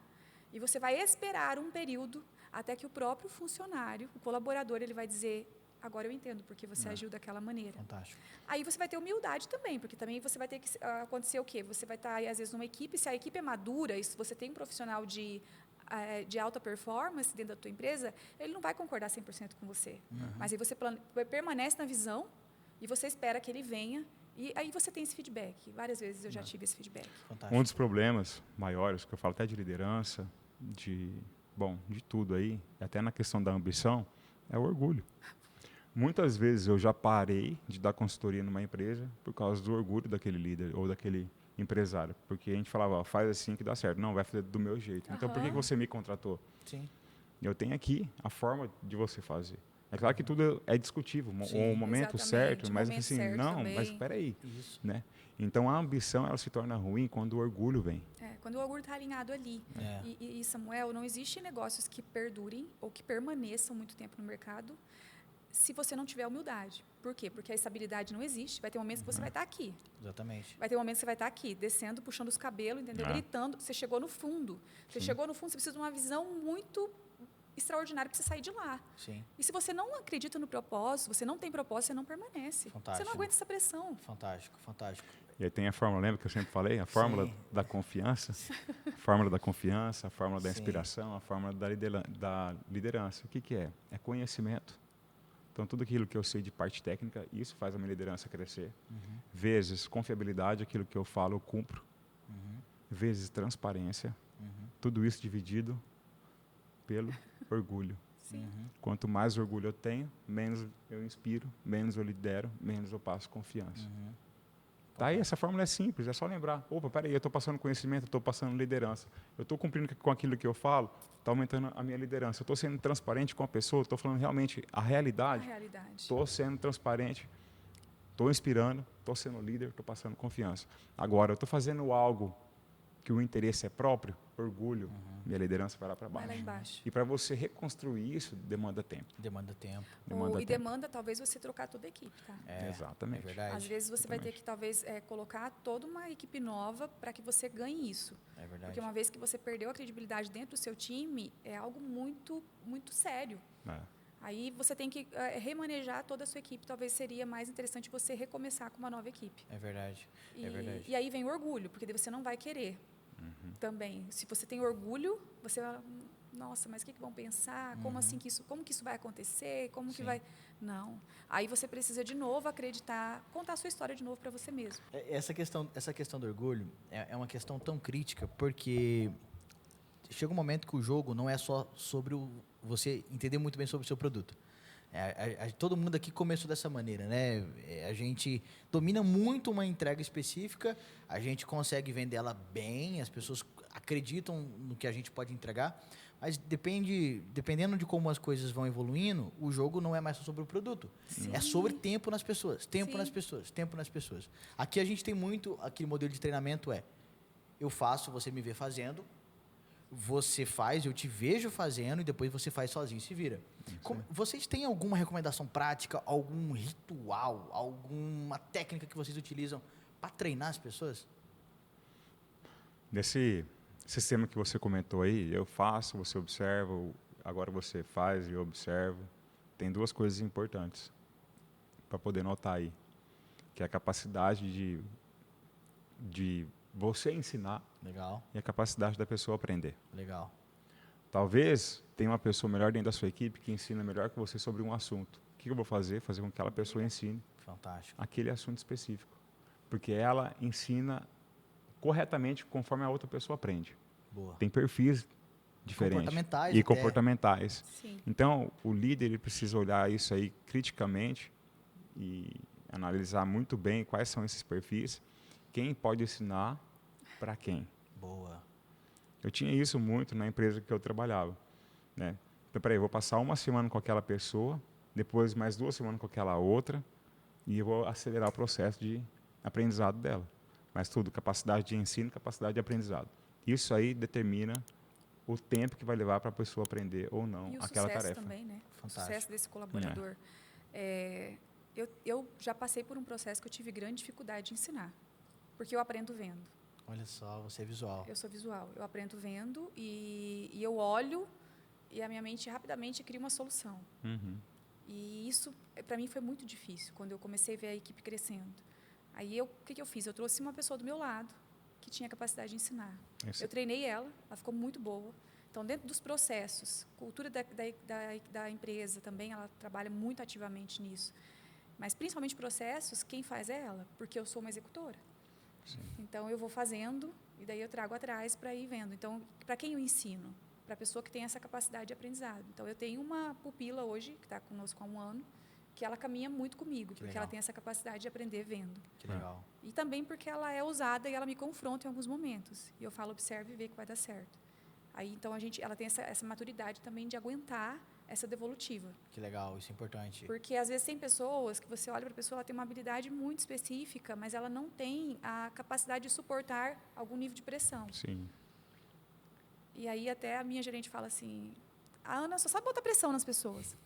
e você vai esperar um período até que o próprio funcionário, o colaborador, ele vai dizer, agora eu entendo porque você agiu daquela maneira. Fantástico. Aí você vai ter humildade também, porque também você vai ter que acontecer o quê? Você vai estar, às vezes, numa equipe, se a equipe é madura, e se você tem um profissional de alta performance dentro da tua empresa, ele não vai concordar 100% com você. Mas aí você permanece na visão e você espera que ele venha, e aí você tem esse feedback. Várias vezes eu já tive esse feedback. Fantástico. Um dos problemas maiores, que eu falo até de liderança, de tudo aí, até na questão da ambição, é o orgulho. Muitas vezes eu já parei de dar consultoria numa empresa por causa do orgulho daquele líder ou daquele empresário. Porque a gente falava, ó, faz assim que dá certo. Não, vai fazer do meu jeito. Então, por que você me contratou? Sim. Eu tenho aqui a forma de você fazer. É claro que tudo é discutível, Sim. o momento Exatamente, certo, o mas momento assim, certo não, também. mas espera aí, Isso. né? Então a ambição ela se torna ruim quando o orgulho vem. Quando o orgulho está alinhado ali. E, Samuel, não existe negócios que perdurem ou que permaneçam muito tempo no mercado se você não tiver humildade. Por quê? Porque a estabilidade não existe. Vai ter momentos que você vai estar aqui. Exatamente. Vai ter momentos que você vai estar aqui, descendo, puxando os cabelos, entendeu? Gritando. Você chegou no fundo. Você chegou no fundo, você precisa de uma visão muito extraordinária para você sair de lá. Sim. E se você não acredita no propósito, você não tem propósito, você não permanece. Fantástico. Você não aguenta essa pressão. Fantástico, fantástico. E aí tem a fórmula, lembra que eu sempre falei? A fórmula Sim. da confiança. A fórmula da confiança, a fórmula da Sim. inspiração, a fórmula da liderança. O que é? É conhecimento. Então, tudo aquilo que eu sei de parte técnica, isso faz a minha liderança crescer. Vezes, confiabilidade, aquilo que eu falo, eu cumpro. Vezes, transparência. Tudo isso dividido pelo orgulho. Sim. Quanto mais orgulho eu tenho, menos eu inspiro, menos eu lidero, menos eu passo confiança. Tá aí, essa fórmula é simples, é só lembrar. Opa, peraí, eu estou passando conhecimento, eu estou passando liderança. Eu estou cumprindo com aquilo que eu falo, está aumentando a minha liderança. Eu estou sendo transparente com a pessoa, estou falando realmente a A realidade. realidade. Estou sendo transparente, estou inspirando, estou sendo líder, estou passando confiança. Agora, eu estou fazendo algo que o interesse é próprio, orgulho, minha liderança vai lá para Vai baixo. lá embaixo. E para você reconstruir isso, demanda tempo. Demanda tempo. Demanda E tempo. demanda, talvez, você trocar toda a equipe, tá? Exatamente. É verdade. Às vezes você vai ter que, talvez, colocar toda uma equipe nova para que você ganhe isso. É verdade. Porque uma vez que você perdeu a credibilidade dentro do seu time, é algo muito, muito sério. É. Aí você tem que remanejar toda a sua equipe. Talvez seria mais interessante você recomeçar com uma nova equipe. É verdade. É verdade. E aí vem o orgulho, porque daí você não vai querer também. Se você tem orgulho, você vai, nossa, mas o que vão pensar? Como assim como que isso vai acontecer? Como que vai... Não. Aí você precisa de novo acreditar, contar a sua história de novo para você mesmo. Essa questão do orgulho é uma questão tão crítica, porque chega um momento que o jogo não é só sobre você entender muito bem sobre o seu produto. Todo mundo aqui começou dessa maneira, né? A gente domina muito uma entrega específica, a gente consegue vender ela bem, as pessoas acreditam no que a gente pode entregar, mas dependendo de como as coisas vão evoluindo, o jogo não é mais só sobre o produto. Sim. É sobre tempo nas pessoas, tempo Sim. nas pessoas, tempo nas pessoas. Aqui a gente tem muito, aquele modelo de treinamento eu faço, você me vê fazendo, você faz, eu te vejo fazendo e depois você faz sozinho e se vira. Vocês têm alguma recomendação prática, algum ritual, alguma técnica que vocês utilizam para treinar as pessoas? Nesse sistema que você comentou aí, eu faço, você observa, agora você faz e eu observo. Tem duas coisas importantes para poder notar aí, que é a capacidade de você ensinar Legal, e a capacidade da pessoa aprender. legal. Talvez tenha uma pessoa melhor dentro da sua equipe que ensina melhor que você sobre um assunto. O que eu vou fazer? Fazer com que aquela pessoa ensine Fantástico. aquele assunto específico. Porque ela ensina corretamente conforme a outra pessoa aprende. Boa. Tem perfis diferentes. Comportamentais E até. comportamentais. Sim. Então, o líder ele precisa olhar isso aí criticamente e analisar muito bem quais são esses perfis, quem pode ensinar para quem. Boa. Eu tinha isso muito na empresa que eu trabalhava, né? Então, peraí, eu vou passar uma semana com aquela pessoa, depois mais 2 semanas com aquela outra, e eu vou acelerar o processo de aprendizado dela. Mas tudo, capacidade de ensino, capacidade de aprendizado. Isso aí determina o tempo que vai levar para a pessoa aprender ou não E o aquela sucesso tarefa. também, né? O Fantástico. sucesso desse colaborador. Eu já passei por um processo que eu tive grande dificuldade de ensinar, porque eu aprendo vendo. Olha só, você é visual. Eu sou visual, eu aprendo vendo e eu olho e a minha mente rapidamente cria uma solução. Uhum. E isso, para mim, foi muito difícil, quando eu comecei a ver a equipe crescendo. Aí, o que eu fiz? Eu trouxe uma pessoa do meu lado que tinha capacidade de ensinar. Esse- Eu treinei ela ficou muito boa. Então, dentro dos processos, cultura da empresa também, ela trabalha muito ativamente nisso. Mas, principalmente processos, quem faz é ela, porque eu sou uma executora. Sim. Então, eu vou fazendo e daí eu trago atrás para ir vendo. Então, para quem eu ensino? Para a pessoa que tem essa capacidade de aprendizado. Então, eu tenho uma pupila hoje, que está conosco há 1 ano, que ela caminha muito comigo, porque legal. ela tem essa capacidade de aprender vendo. Que legal. E também porque ela é ousada e ela me confronta em alguns momentos. E eu falo, observe e vê que vai dar certo. Aí, então, ela tem essa maturidade também de aguentar essa devolutiva. Que legal, isso é importante. Porque, às vezes, tem pessoas que você olha para a pessoa, ela tem uma habilidade muito específica, mas ela não tem a capacidade de suportar algum nível de pressão. Sim. E aí, até a minha gerente fala assim, a Ana só sabe botar pressão nas pessoas.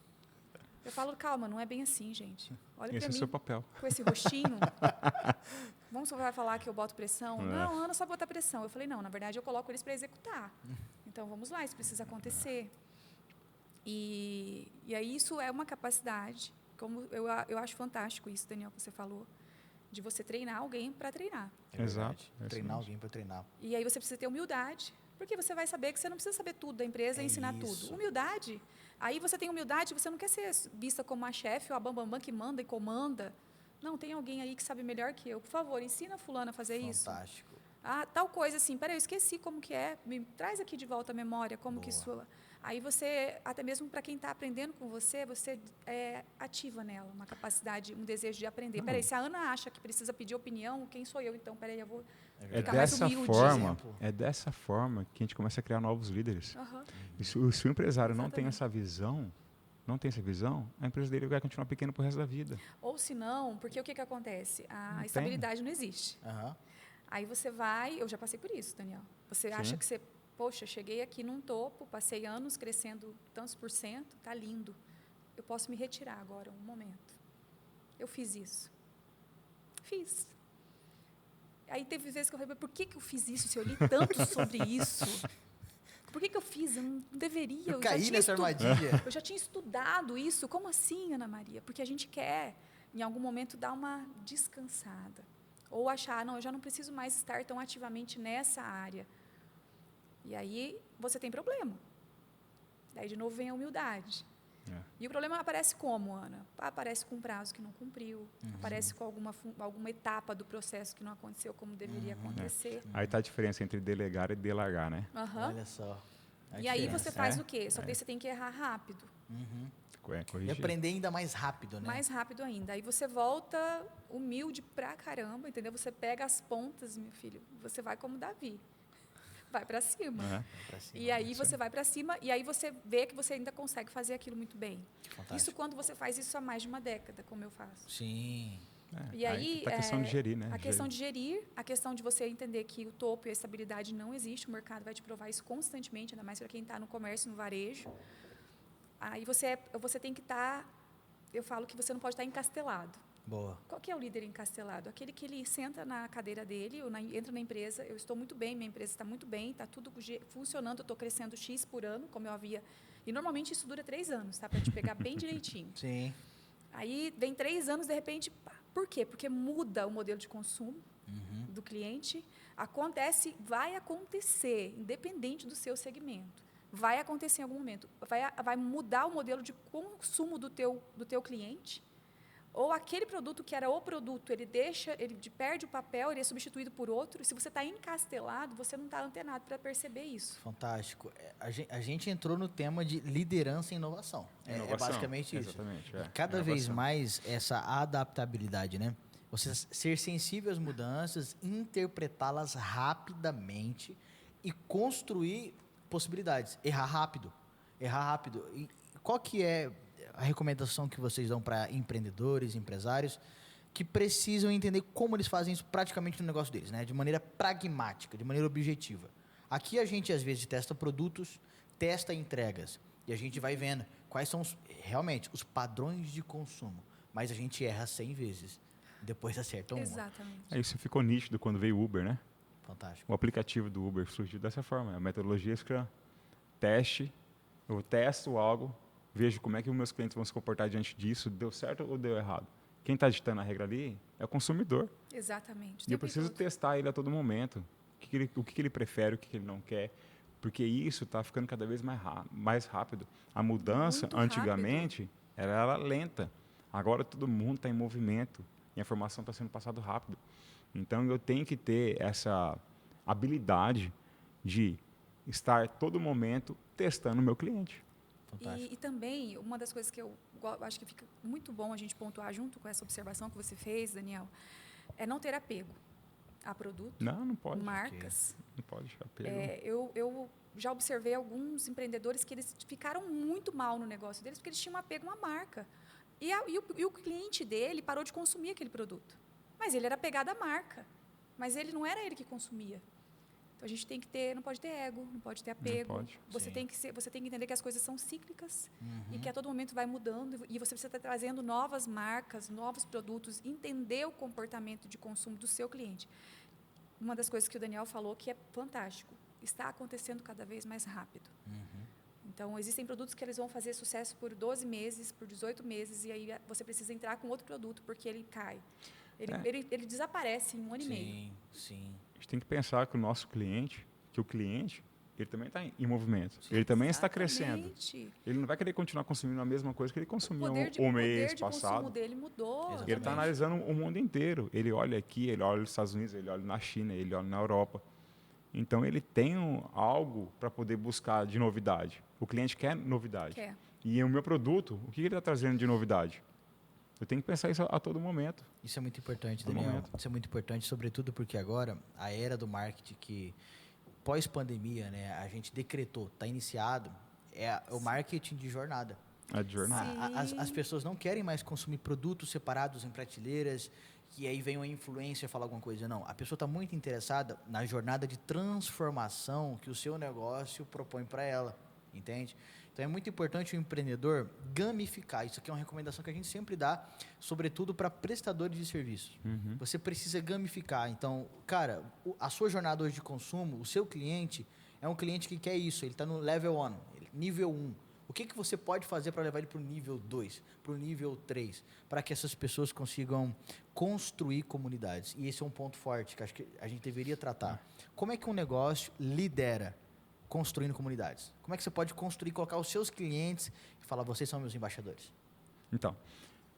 Eu falo, calma, não é bem assim, gente. Olha Esse para é o mim seu papel. com esse rostinho. Vamos vai falar que eu boto pressão? É. Não, a Ana só bota pressão. Eu falei, não, na verdade, eu coloco eles para executar. Então, vamos lá, isso precisa acontecer. E aí, isso é uma capacidade, como eu acho fantástico isso, Daniel, que você falou, de você treinar alguém para treinar. É verdade. Exato, é isso Treinar mesmo. alguém para treinar. E aí você precisa ter humildade, porque você vai saber que você não precisa saber tudo da empresa e ensinar isso. tudo. Humildade. Aí você tem humildade, você não quer ser vista como a chefe ou a bambambam que manda e comanda. Não, tem alguém aí que sabe melhor que eu. Por favor, ensina a fulana a fazer isso. Fantástico. Ah, tal coisa assim, peraí, eu esqueci como que é, me traz aqui de volta a memória, como que isso... Aí você, até mesmo para quem está aprendendo com você, você ativa nela uma capacidade, um desejo de aprender. Peraí, se a Ana acha que precisa pedir opinião, quem sou eu então? Peraí, eu vou ficar mais humilde. É dessa forma que a gente começa a criar novos líderes. Uhum. E se o empresário não tem essa visão, a empresa dele vai continuar pequena pro resto da vida. Ou se não, porque o que acontece? A Não estabilidade não existe. Aham. Aí você vai, eu já passei por isso, Daniel. Você acha que você, poxa, cheguei aqui num topo, passei anos crescendo tantos por cento, tá lindo. Eu posso me retirar agora, um momento. Eu fiz isso. Fiz. Aí teve vezes que eu falei, por que eu fiz isso? Se eu li tanto sobre isso, por que eu fiz? Eu não deveria. Eu caí nessa armadilha. Eu já tinha estudado isso. Como assim, Ana Maria? Porque a gente quer, em algum momento, dar uma descansada. Ou achar, não, eu já não preciso mais estar tão ativamente nessa área. E aí você tem problema. Daí, de novo, vem a humildade. E o problema aparece como, Ana? Aparece com um prazo que não cumpriu, aparece com alguma etapa do processo que não aconteceu como deveria acontecer. Aí está a diferença entre delegar e delargar, né? Olha só. E aí você faz o quê? Só que você tem que errar rápido. E aprender ainda mais rápido, né? Mais rápido ainda. Aí você volta humilde pra caramba, entendeu? Você pega as pontas, meu filho, você vai como Davi. Vai para cima. E aí você vai para cima e aí você vê que você ainda consegue fazer aquilo muito bem. Fantástico. Isso quando você faz isso há mais de uma década, como eu faço. Sim. E aí a questão de gerir, né? A questão de gerir, a questão de você entender que o topo e a estabilidade não existe, o mercado vai te provar isso constantemente, ainda mais para quem está no comércio, no varejo. Aí você tem que estar, eu falo que você não pode estar encastelado. Boa. Qual que é o líder encastelado? Aquele que ele senta na cadeira dele, ou entra na empresa, eu estou muito bem, minha empresa está muito bem, está tudo funcionando, eu estou crescendo X por ano, como eu havia... E normalmente isso dura 3 anos, tá? Para te pegar bem direitinho. Sim. Aí vem 3 anos, de repente, pá, por quê? Porque muda o modelo de consumo do cliente. Vai acontecer, independente do seu segmento. Vai acontecer em algum momento. Vai mudar o modelo de consumo do teu cliente. Ou aquele produto que era o produto, ele perde o papel, ele é substituído por outro. E se você está encastelado, você não está antenado para perceber isso. Fantástico. A gente entrou no tema de liderança e inovação. É basicamente isso. Exatamente. E cada vez mais essa adaptabilidade, né? Você ser sensível às mudanças, interpretá-las rapidamente e construir possibilidades. Errar rápido. E qual que é a recomendação que vocês dão para empreendedores, empresários que precisam entender como eles fazem isso praticamente no negócio deles, né? De maneira pragmática, de maneira objetiva. Aqui a gente às vezes testa produtos, testa entregas e a gente vai vendo quais são realmente os padrões de consumo, mas a gente erra 100 vezes, depois acerta uma. Exatamente. Isso ficou nítido quando veio o Uber, né? Fantástico. O aplicativo do Uber surgiu dessa forma, a metodologia Scrum. Teste, eu testo algo, vejo como é que os meus clientes vão se comportar diante disso, deu certo ou deu errado. Quem está ditando a regra ali é o consumidor. Exatamente. E eu preciso testar ele a todo momento. O que ele prefere, o que ele não quer. Porque isso está ficando cada vez mais rápido. A mudança, antigamente, era lenta. Agora todo mundo está em movimento e a informação está sendo passada rápido. Então eu tenho que ter essa habilidade de estar todo momento testando o meu cliente. E também, uma das coisas que eu acho que fica muito bom a gente pontuar junto com essa observação que você fez, Daniel, é não ter apego a produto, não pode. marcas. Não pode ter apego. Eu já observei alguns empreendedores que eles ficaram muito mal no negócio deles porque eles tinham um apego a uma marca. E o cliente dele parou de consumir aquele produto. Mas ele era apegado à marca. Mas ele não era ele que consumia. Então, a gente tem que ter, não pode ter ego, não pode ter apego. Não pode. Você tem que entender que as coisas são cíclicas e que a todo momento vai mudando e você precisa estar trazendo novas marcas, novos produtos, entender o comportamento de consumo do seu cliente. Uma das coisas que o Daniel falou que é fantástico, está acontecendo cada vez mais rápido. Então, existem produtos que eles vão fazer sucesso por 12 meses, por 18 meses, e aí você precisa entrar com outro produto porque ele cai. Ele desaparece em 1 ano e meio. Sim. A gente tem que pensar que o nosso cliente, ele também está em movimento. Ele também está crescendo. Exatamente. Ele não vai querer continuar consumindo a mesma coisa que ele consumiu O o mês poder de consumo passado. dele mudou. Exatamente. Ele está analisando o mundo inteiro. Ele olha aqui, ele olha nos Estados Unidos, ele olha na China, ele olha na Europa. Então, ele tem algo para poder buscar de novidade. O cliente quer novidade. Quer. E o meu produto, o que ele está trazendo de novidade? Eu tenho que pensar isso a todo momento. Isso é muito importante, No Daniel. momento. Isso é muito importante, sobretudo porque agora a era do marketing que pós-pandemia, né, a gente decretou, está iniciado, é o marketing de jornada. É de jornada. As pessoas não querem mais consumir produtos separados em prateleiras, que aí vem uma influência falar alguma coisa. Não, a pessoa está muito interessada na jornada de transformação que o seu negócio propõe para ela, entende? Então é muito importante o empreendedor gamificar. Isso aqui é uma recomendação que a gente sempre dá, sobretudo para prestadores de serviços. Você precisa gamificar. Então, cara, a sua jornada hoje de consumo, o seu cliente é um cliente que quer isso. Ele está no level 1, nível 1. O que você pode fazer para levar ele para o nível 2, para o nível 3, para que essas pessoas consigam construir comunidades? E esse é um ponto forte que acho que a gente deveria tratar. Como é que um negócio lidera construindo comunidades? Como é que você pode construir, colocar os seus clientes e falar, vocês são meus embaixadores? Então,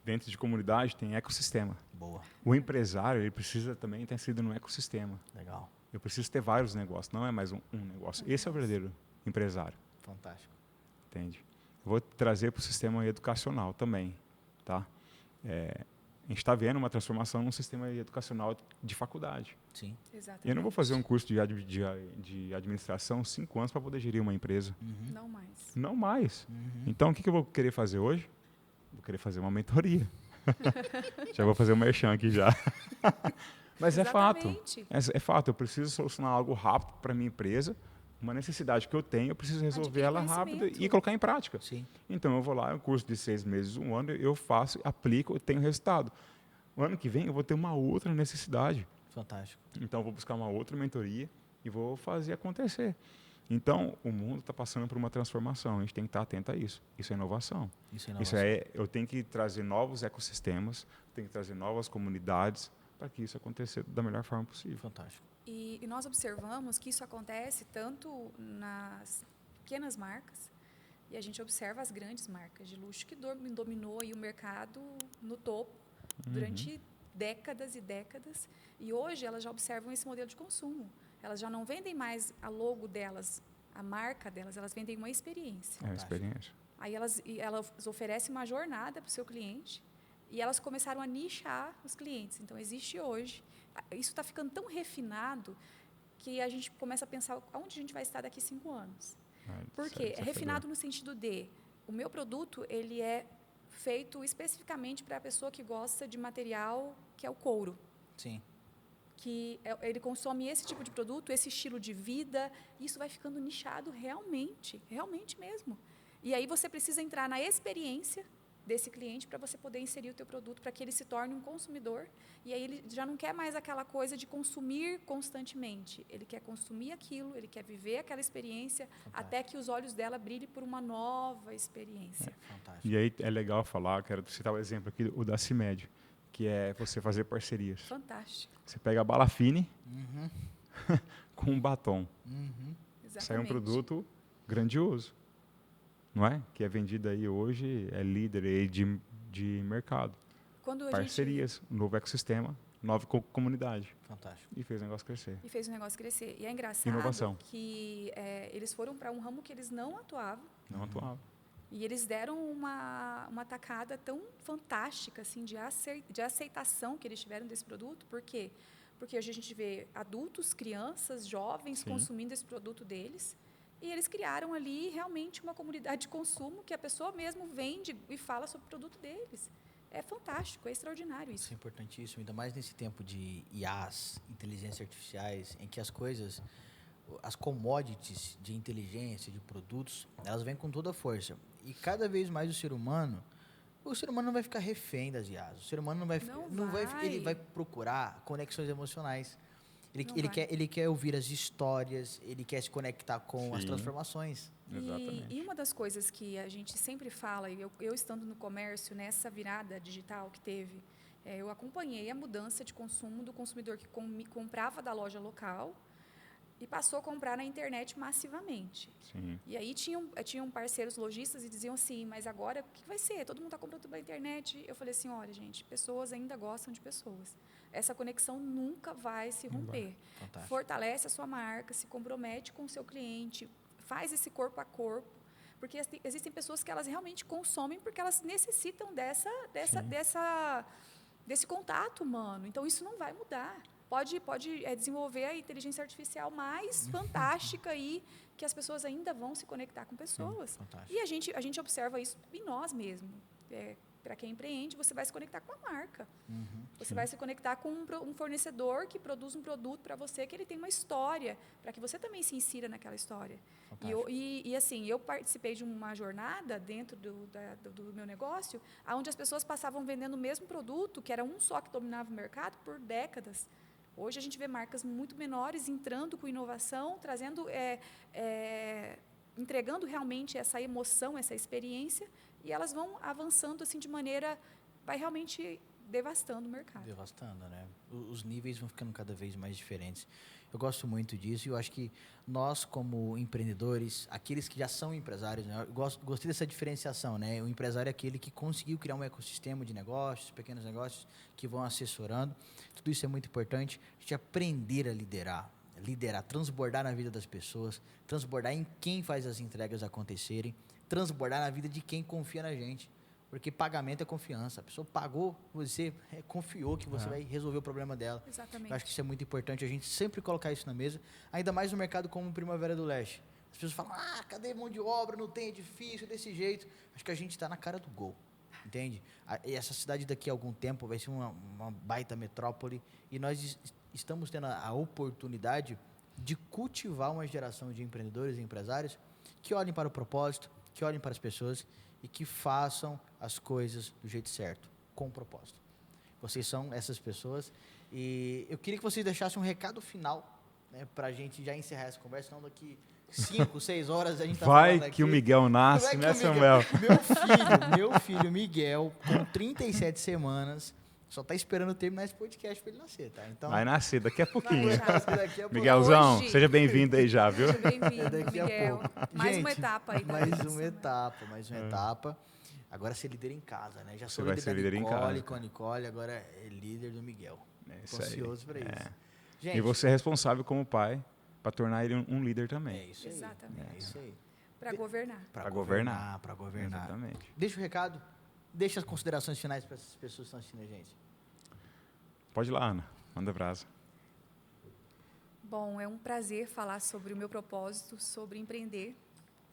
dentro de comunidade tem ecossistema. Boa, O empresário, ele precisa também ter sido no ecossistema. legal, Eu preciso ter vários negócios, não é mais um negócio. Esse é o verdadeiro empresário, fantástico. entende? Eu vou trazer para o sistema educacional também, tá? A gente está vendo uma transformação no sistema educacional de faculdade. Sim. Exatamente. Eu não vou fazer um curso de administração 5 anos para poder gerir uma empresa. Não mais. Não mais. Então, o que eu vou querer fazer hoje? Vou querer fazer uma mentoria. Já vou fazer um merchan aqui já. Mas é fato. Exatamente. É fato. Eu preciso solucionar algo rápido para minha empresa, uma necessidade que eu tenho, eu preciso resolver Adquirir ela rápido conhecimento. e colocar em prática. Sim. Então, eu vou lá, um curso de 6 meses, 1 ano, eu faço, aplico, eu tenho resultado. O ano que vem, eu vou ter uma outra necessidade. Fantástico. Então, eu vou buscar uma outra mentoria e vou fazer acontecer. Então, o mundo está passando por uma transformação. A gente tem que estar atento a isso. Isso é inovação. Isso é Isso inovação. eu tenho que trazer novos ecossistemas, tenho que trazer novas comunidades para que isso aconteça da melhor forma possível. Fantástico. E nós observamos que isso acontece tanto nas pequenas marcas, e a gente observa as grandes marcas de luxo que dominou aí o mercado no topo durante décadas e décadas. E hoje elas já observam esse modelo de consumo. Elas já não vendem mais a logo delas, a marca delas, elas vendem uma experiência. É a experiência. Aí elas oferecem uma jornada para o seu cliente e elas começaram a nichar os clientes. Então, existe hoje, isso está ficando tão refinado que a gente começa a pensar onde a gente vai estar daqui 5 anos. Por quê? É refinado no sentido de, o meu produto, ele é feito especificamente para a pessoa que gosta de material que é o couro. Sim. Que ele consome esse tipo de produto, esse estilo de vida, isso vai ficando nichado realmente, realmente mesmo. E aí você precisa entrar na experiência desse cliente para você poder inserir o teu produto, para que ele se torne um consumidor. E aí ele já não quer mais aquela coisa de consumir constantemente. Ele quer consumir aquilo, ele quer viver aquela experiência, até que os olhos dela brilhem por uma nova experiência. Fantástico. E aí é legal falar, quero citar o exemplo aqui, o da CIMED, que é você fazer parcerias. Fantástico. Você pega a bala fine com um batom. Exatamente. Sai um produto grandioso, não é? Que é vendido aí hoje, é líder aí de mercado. Quando a Parcerias, um novo ecossistema, nova comunidade. Fantástico. E fez o negócio crescer. E fez o negócio crescer. E é engraçado Inovação. que eles foram para um ramo que eles não atuavam. Não atuava. E eles deram uma tacada tão fantástica assim, de aceitação que eles tiveram desse produto. Por quê? Porque hoje a gente vê adultos, crianças, jovens Sim. consumindo esse produto deles. E eles criaram ali realmente uma comunidade de consumo que a pessoa mesmo vende e fala sobre o produto deles. É fantástico, é extraordinário Isso isso. é importantíssimo, ainda mais nesse tempo de IAs, inteligências artificiais, em que as coisas, as commodities de inteligência, de produtos, elas vêm com toda a força. E cada vez mais o ser humano não vai ficar refém das IAs. O ser humano ele vai procurar conexões emocionais. Ele quer ouvir as histórias, ele quer se conectar com as Sim. transformações. Exatamente. E uma das coisas que a gente sempre fala, e eu estando no comércio, nessa virada digital que teve, eu acompanhei a mudança de consumo do consumidor que comprava da loja local e passou a comprar na internet massivamente. Sim. E aí tinham parceiros lojistas e diziam assim, mas agora o que vai ser? Todo mundo está comprando tudo pela internet. Eu falei assim, olha, gente, pessoas ainda gostam de pessoas. Essa conexão nunca vai se romper. Fantástico. Fortalece a sua marca, se compromete com o seu cliente, faz esse corpo a corpo, porque existem pessoas que elas realmente consomem porque elas necessitam desse contato humano. Então, isso não vai mudar. Pode desenvolver a inteligência artificial mais fantástica aí, que as pessoas ainda vão se conectar com pessoas. Fantástico. E a gente observa isso em nós mesmos. Para quem empreende, você vai se conectar com a marca. Você vai se conectar com um fornecedor que produz um produto para você, que ele tem uma história, para que você também se insira naquela história. Assim, eu participei de uma jornada dentro do meu negócio, onde as pessoas passavam vendendo o mesmo produto, que era um só que dominava o mercado, por décadas. Hoje a gente vê marcas muito menores entrando com inovação, trazendo, entregando realmente essa emoção, essa experiência, e elas vão avançando assim de maneira, vai realmente devastando o mercado. Devastando, né? Os níveis vão ficando cada vez mais diferentes. Eu gosto muito disso e eu acho que nós, como empreendedores, aqueles que já são empresários, né? Eu gostei dessa diferenciação, né? O empresário é aquele que conseguiu criar um ecossistema de negócios, pequenos negócios, que vão assessorando. Tudo isso é muito importante. A gente aprender a liderar, transbordar na vida das pessoas, transbordar em quem faz as entregas acontecerem, transbordar na vida de quem confia na gente. Porque pagamento é confiança. A pessoa pagou, você confiou que você vai resolver o problema dela. Exatamente. Eu acho que isso é muito importante, a gente sempre colocar isso na mesa, ainda mais no mercado como Primavera do Leste. As pessoas falam, cadê mão de obra, não tem, é difícil, desse jeito. Acho que a gente está na cara do gol, entende? E essa cidade daqui a algum tempo vai ser uma baita metrópole e nós estamos tendo a oportunidade de cultivar uma geração de empreendedores e empresários que olhem para o propósito, que olhem para as pessoas e que façam as coisas do jeito certo, com propósito. Vocês são essas pessoas e eu queria que vocês deixassem um recado final, né, para a gente já encerrar essa conversa, senão daqui 5, 6 horas a gente está falando aqui. Vai que o Miguel nasce, né, Samuel? Meu filho Miguel, com 37 semanas, só está esperando terminar esse podcast para ele nascer, tá? Então, vai nascer daqui a pouquinho. Miguelzão, Hoje, seja bem-vindo aí já, viu? Seja bem-vindo, daqui a Miguel. pouco. Mais uma Gente, etapa aí. Mais uma etapa. Agora ser líder em casa, né? Já sou Você vai ser líder da em Nicole, casa. com a Nicole, agora é líder do Miguel. Isso Tô aí. ansioso para isso. E você é responsável como pai para tornar ele um líder também. É isso aí. Exatamente. É isso aí. Para governar. Para governar. Exatamente. Deixa o recado, deixa as considerações finais para essas pessoas que estão assistindo a gente. Pode ir lá, Ana. Manda brasa. Bom, é um prazer falar sobre o meu propósito, sobre empreender.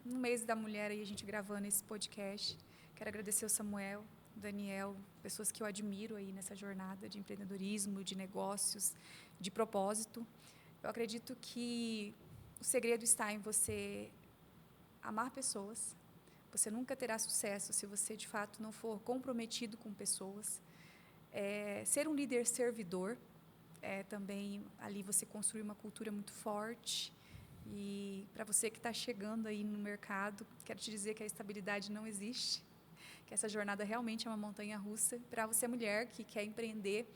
No mês da mulher aí a gente gravando esse podcast. Quero agradecer ao Samuel, o Daniel, pessoas que eu admiro aí nessa jornada de empreendedorismo, de negócios, de propósito. Eu acredito que o segredo está em você amar pessoas. Você nunca terá sucesso se você, de fato, não for comprometido com pessoas. Ser um líder servidor, também ali você construir uma cultura muito forte. E para você que está chegando aí no mercado, quero te dizer que a estabilidade não existe, que essa jornada realmente é uma montanha-russa. Para você, mulher, que quer empreender,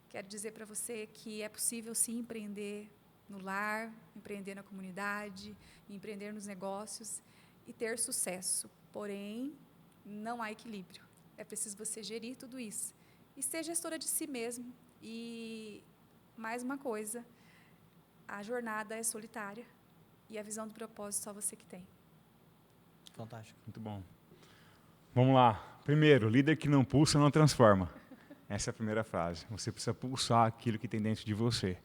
quero dizer para você que é possível, sim, empreender no lar, empreender na comunidade, empreender nos negócios e ter sucesso. Porém, não há equilíbrio. É preciso você gerir tudo isso. E ser gestora de si mesmo. E, mais uma coisa, a jornada é solitária e a visão do propósito só você que tem. Fantástico. Muito bom. Vamos lá. Primeiro, líder que não pulsa não transforma. Essa é a primeira frase. Você precisa pulsar aquilo que tem dentro de você.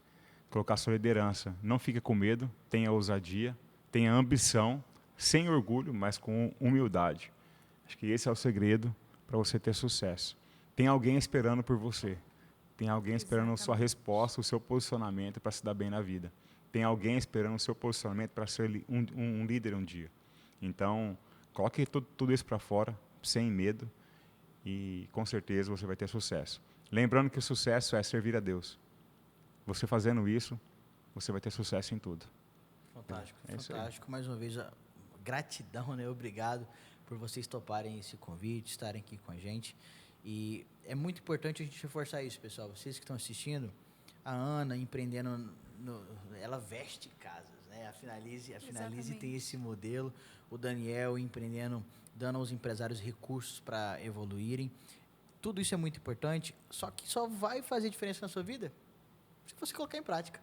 Colocar sua liderança. Não fique com medo, tenha ousadia, tenha ambição, sem orgulho, mas com humildade. Acho que esse é o segredo para você ter sucesso. Tem alguém esperando por você. Tem alguém esperando a sua resposta, o seu posicionamento para se dar bem na vida. Tem alguém esperando o seu posicionamento para ser um líder um dia. Então, coloque tudo isso para fora, sem medo, e com certeza você vai ter sucesso. Lembrando que o sucesso é servir a Deus. Você fazendo isso, você vai ter sucesso em tudo. Fantástico, fantástico. Mais uma vez, gratidão, né? Obrigado por vocês toparem esse convite, estarem aqui com a gente. E é muito importante a gente reforçar isso, pessoal. Vocês que estão assistindo, a Ana empreendendo, ela veste casas. A Finalize Exatamente. tem esse modelo. O Daniel empreendendo, dando aos empresários recursos para evoluírem. Tudo isso é muito importante, só que só vai fazer diferença na sua vida se você colocar em prática.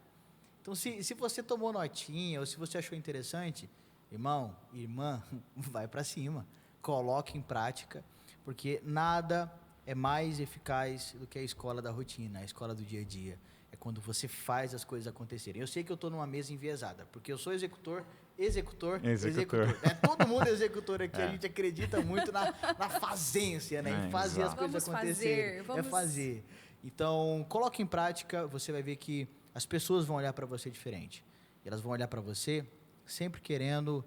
Então, se você tomou notinha ou se você achou interessante, irmão, irmã, vai para cima. Coloque em prática, porque nada é mais eficaz do que a escola da rotina, a escola do dia a dia. É quando você faz as coisas acontecerem. Eu sei que eu estou numa mesa enviesada, porque eu sou executor. Todo mundo é executor aqui. A gente acredita muito na fazência, né? Em fazer as coisas acontecerem. É fazer. Então, coloque em prática, você vai ver que as pessoas vão olhar para você diferente. E elas vão olhar para você sempre querendo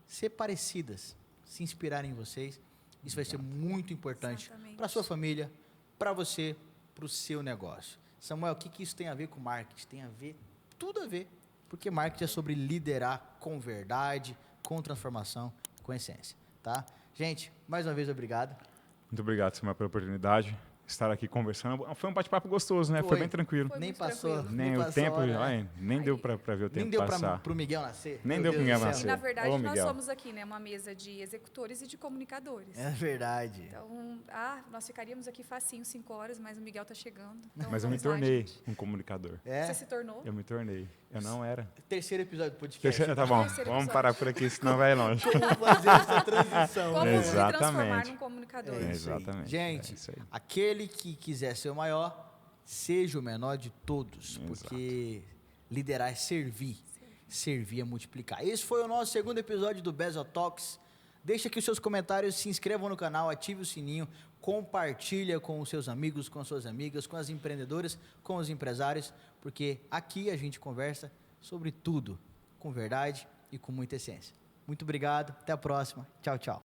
ser parecidas, se inspirarem em vocês. Isso vai ser muito importante para a sua família, para você, para o seu negócio. Samuel, o que isso tem a ver com marketing? Tem a ver, tudo a ver, porque marketing é sobre liderar com verdade, com transformação, com essência, tá? Gente, mais uma vez, obrigado. Muito obrigado, Samuel, pela oportunidade. Estar aqui conversando. Foi um bate-papo gostoso, né? Foi bem tranquilo. Foi nem muito passou. tranquilo. Nem o tempo, nem deu para ver o tempo nem deu passar. Para o Miguel nascer. Nem deu para o Miguel E, nascer. na verdade, Ô, nós Miguel. somos aqui, né, uma mesa de executores e de comunicadores. É verdade. Então, nós ficaríamos aqui facinho 5 horas, mas o Miguel está chegando. Então, Mas eu me vamos lá, tornei gente. um comunicador. Você se tornou? Eu me tornei. Eu não era. Terceiro episódio do podcast. Tá bom, Terceiro vamos episódio. parar por aqui, senão vai longe. Como fazer essa transição. Como né? se transformar Exatamente. num comunicador. É isso aí. Exatamente. Gente, É isso aí. aquele que quiser ser o maior, seja o menor de todos, porque liderar é servir. Servir é multiplicar. Esse foi o nosso segundo episódio do Bezel Talks. Deixa aqui os seus comentários, se inscrevam no canal, ative o sininho, compartilha com os seus amigos, com as suas amigas, com as empreendedoras, com os empresários, porque aqui a gente conversa sobre tudo, com verdade e com muita essência. Muito obrigado, até a próxima. Tchau, tchau.